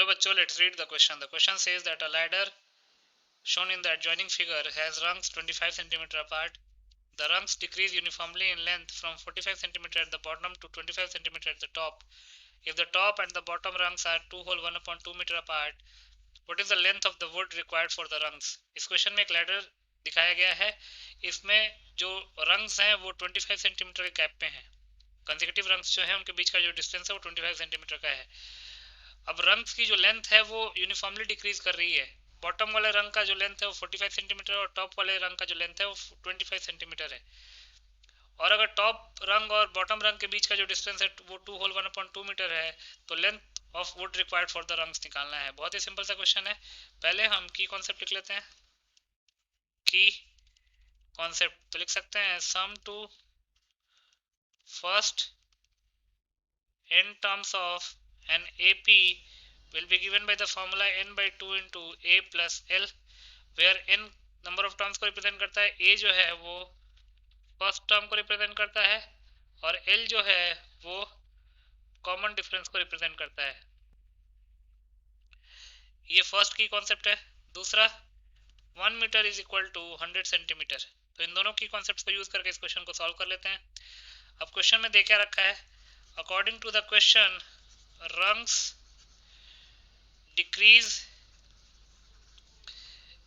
Hello bachcho, let's read the question. The question says that a ladder shown in the adjoining figure has rungs 25 cm apart. The rungs decrease uniformly in length from 45 cm at the bottom to 25 cm at the top. If the top and the bottom rungs are 2 whole 1/2 meter apart, what is the length of the wood required for the rungs? इस question में एक ladder दिखाया गया है. इसमें जो rungs हैं वो 25 सेंटीमीटर के गैप पे हैं. कंसेक्यूटिव रंग्स जो है उनके बीच का जो डिस्टेंस है वो 25 सेंटीमीटर का है. अब रंग्स की जो लेंथ है वो यूनिफॉर्मली डिक्रीज कर रही है. बॉटम वाले रंग का जो लेंथ है वो 45 सेंटीमीटर और टॉप वाले रंग का जो लेंथ है वो 25 सेंटीमीटर है. और अगर टॉप रंग और बॉटम रंग के बीच का जो डिस्टेंस है वो 2 होल 1/2 मीटर है, तो length of would required for the rungs निकालना है. बहुत ही सिंपल सा क्वेश्चन है. पहले हम की कॉन्सेप्ट लिख लेते हैं. की कॉन्सेप्ट तो लिख सकते हैं sum to first in terms of an AP will be given by the formula n by 2 into a plus l, where n number of terms को रिप्रेजेंट करता है, a जो है वो फर्स्ट टर्म को रिप्रेजेंट करता है और l जो है वो कॉमन डिफरेंस को रिप्रेजेंट करता है. ये फर्स्ट की कॉन्सेप्ट है. दूसरा 1 metre is equal to 100 centimetre. तो इन दोनों की कॉन्सेप्ट को यूज करके इस क्वेश्चन को सॉल्व कर लेते हैं. अब क्वेश्चन में दे क्या रखा है. According to the question, rungs decrease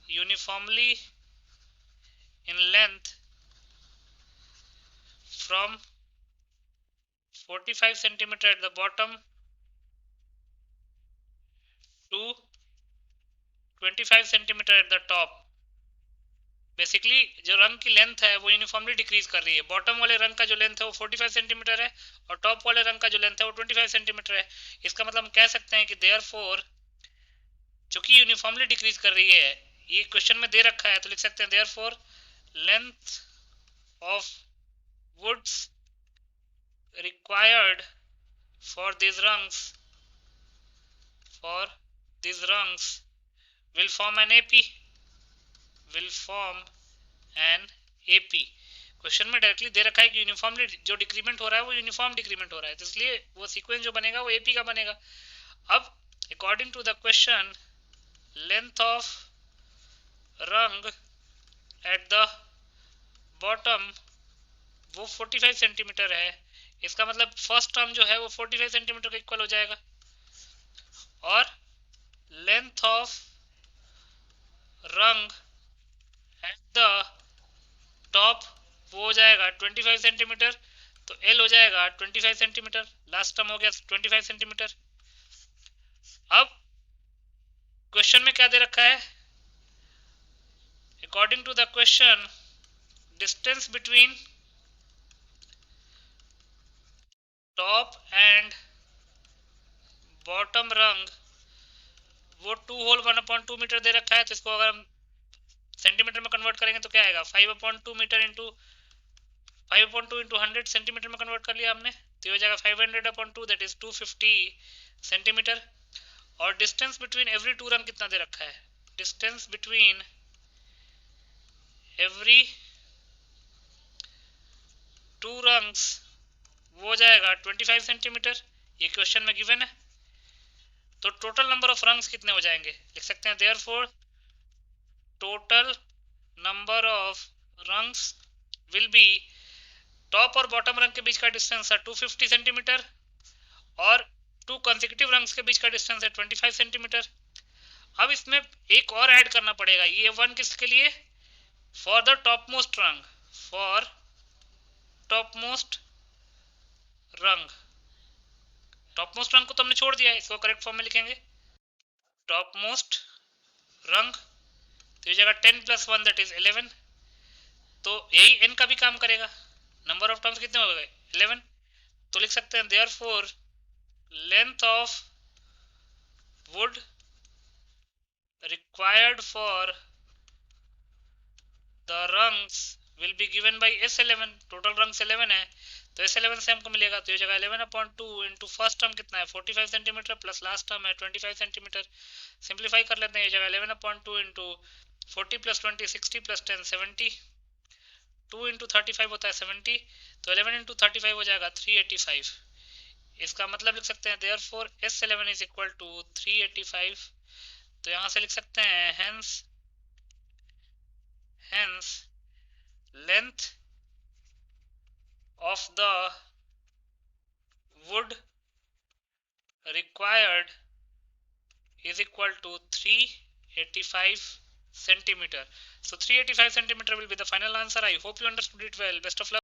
uniformly in length from 45 centimeter at the bottom to 25 centimeter at the top. Basically जो रंग की लेंथ है वो यूनिफॉर्मली डिक्रीज कर रही है. बॉटम वाले रंग का जो लेंथ है वो 45 सेंटीमीटर है और टॉप वाले रंग का जो लेंथ है वो 25 सेंटीमीटर है. इसका मतलब हम कह सकते हैं कि देयरफॉर जो कि यूनिफॉर्मली डिक्रीज कर रही है, ये क्वेश्चन में दे रखा है तो लिख सकते हैं therefore length of woods required for these rungs will form an AP. Question में डायरेक्टली दे रखा है कि यूनिफॉर्मली जो डिक्रीमेंट हो रहा है वो यूनिफॉर्म डिक्रीमेंट हो रहा है, तो इसलिए वो सीक्वेंस जो बनेगा वो एपी का बनेगा. अब according to the question, length of rung at the bottom वो 45 सेंटीमीटर है. इसका मतलब फर्स्ट टर्म जो है वो 45 सेंटीमीटर का इक्वल हो जाएगा और length of rung at the top वो हो जाएगा 25 सेंटीमीटर. तो एल हो जाएगा 25 सेंटीमीटर. लास्ट टर्म हो गया 25 सेंटीमीटर. अब क्वेश्चन में क्या दे रखा है. According to the question, distance between top and bottom rung वो 2 होल 1/2 मीटर दे रखा है. तो इसको अगर हम सेंटीमीटर में कन्वर्ट करेंगे तो क्या आएगा, 5/2 मीटर इंटू 5/2 इंटू 100 सेंटीमीटर में कन्वर्ट कर लिया हमने, तो हो जाएगा 500/2, दैट इज 250 सेंटीमीटर. और डिस्टेंस बिटवीन एवरी टू रंग कितना दे रखा है. Distance between every two rungs वो हो जाएगा 25 सेंटीमीटर. ये क्वेश्चन में गिवन है. तो टोटल नंबर ऑफ रंग्स कितने हो जाएंगे, लिख सकते हैं therefore total number of rungs will be, top और बॉटम रंग के बीच का डिस्टेंस है 250 सेंटीमीटर और टू कंसेक्यूटिव रंग्स के बीच का डिस्टेंस है 25 सेंटीमीटर. अब इसमें एक और ऐड करना पड़ेगा. ये वन किसके लिए, फॉर द टॉप मोस्ट रंग. फॉर टॉप मोस्ट रंग, टॉप मोस्ट रंग को तो हमने छोड़ दिया है, इसको करेक्ट फॉर्म में लिखेंगे टॉप मोस्ट रंग. तो ये जगह 10 + 1 दैट इज 11. तो यही n का भी काम करेगा. नंबर ऑफ टर्म्स कितने हो गए, 11. तो लिख सकते हैं therefore length of would required for the rungs will be given by S11. Total rungs 11 है तो S11 से हमको मिलेगा. तो ये जगह 11/2 इंटू फर्स्ट टर्म कितना है 45 सेंटीमीटर प्लस लास्ट टर्म है 25 सेंटीमीटर. सिंप्लीफाई कर लेते हैं. ये जगह 11/2 इंटू 40 + 20 60 + 10 70. 2 इंटू 35 होता है 70. तो 11 इंटू 35 हो जाएगा 385. इसका मतलब लिख सकते हैं therefore S11 is equal to 385. तो यहाँ से लिख सकते हैं hence length of the wood required is equal to 385 centimeter. So 385 centimeter will be the final answer. I hope you understood it well. Best of luck.